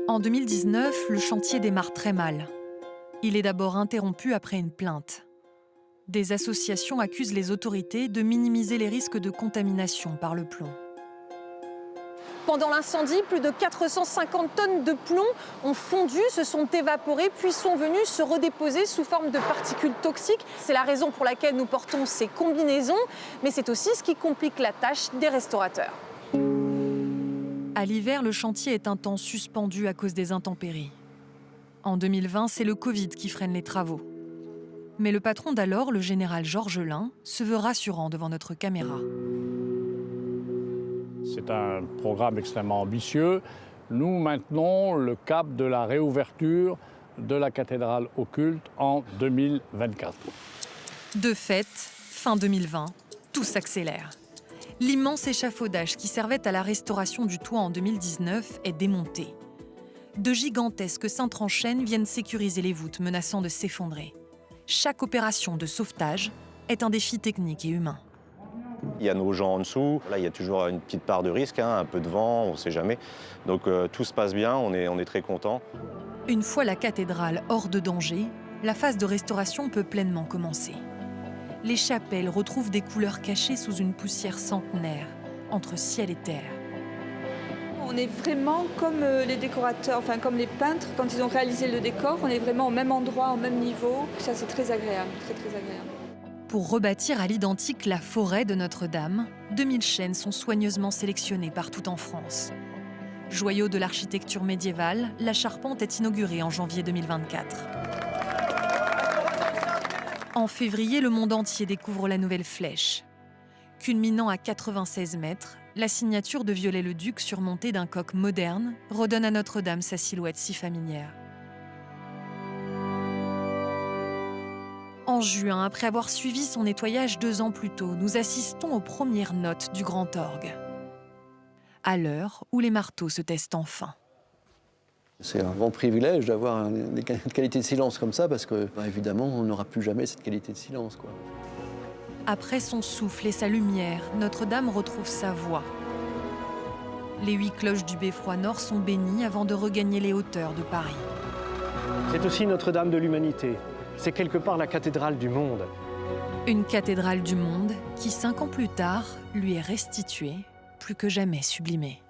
En 2019, le chantier démarre très mal. Il est d'abord interrompu après une plainte. Des associations accusent les autorités de minimiser les risques de contamination par le plomb. Pendant l'incendie, plus de 450 tonnes de plomb ont fondu, se sont évaporées, puis sont venues se redéposer sous forme de particules toxiques. C'est la raison pour laquelle nous portons ces combinaisons, mais c'est aussi ce qui complique la tâche des restaurateurs. À l'hiver, le chantier est un temps suspendu à cause des intempéries. En 2020, c'est le Covid qui freine les travaux. Mais le patron d'alors, le général Georges Lin, se veut rassurant devant notre caméra. C'est un programme extrêmement ambitieux. Nous maintenons le cap de la réouverture de la cathédrale au culte en 2024. De fait, fin 2020, tout s'accélère. L'immense échafaudage qui servait à la restauration du toit en 2019 est démonté. De gigantesques cintres en chêne viennent sécuriser les voûtes menaçant de s'effondrer. Chaque opération de sauvetage est un défi technique et humain. Il y a nos gens en dessous, là il y a toujours une petite part de risque, un peu de vent, on ne sait jamais. Donc tout se passe bien, on est très contents. Une fois la cathédrale hors de danger, la phase de restauration peut pleinement commencer. Les chapelles retrouvent des couleurs cachées sous une poussière centenaire, entre ciel et terre. On est vraiment comme les décorateurs, enfin comme les peintres, quand ils ont réalisé le décor, on est vraiment au même endroit, au même niveau. Ça c'est très agréable, très très agréable. Pour rebâtir à l'identique la forêt de Notre-Dame, 2000 chênes sont soigneusement sélectionnés partout en France. Joyau de l'architecture médiévale, la charpente est inaugurée en janvier 2024. En février, le monde entier découvre la nouvelle flèche. Culminant à 96 mètres, la signature de Viollet-le-Duc surmontée d'un coq moderne redonne à Notre-Dame sa silhouette si familière. En juin, après avoir suivi son nettoyage 2 ans plus tôt, nous assistons aux premières notes du grand orgue. À l'heure où les marteaux se testent enfin. C'est un grand privilège d'avoir une qualité de silence comme ça, parce que, évidemment, on n'aura plus jamais cette qualité de silence, quoi. Après son souffle et sa lumière, Notre-Dame retrouve sa voix. Les 8 cloches du beffroi nord sont bénies avant de regagner les hauteurs de Paris. C'est aussi Notre-Dame de l'humanité. C'est quelque part la cathédrale du monde. Une cathédrale du monde qui, 5 ans plus tard, lui est restituée, plus que jamais sublimée.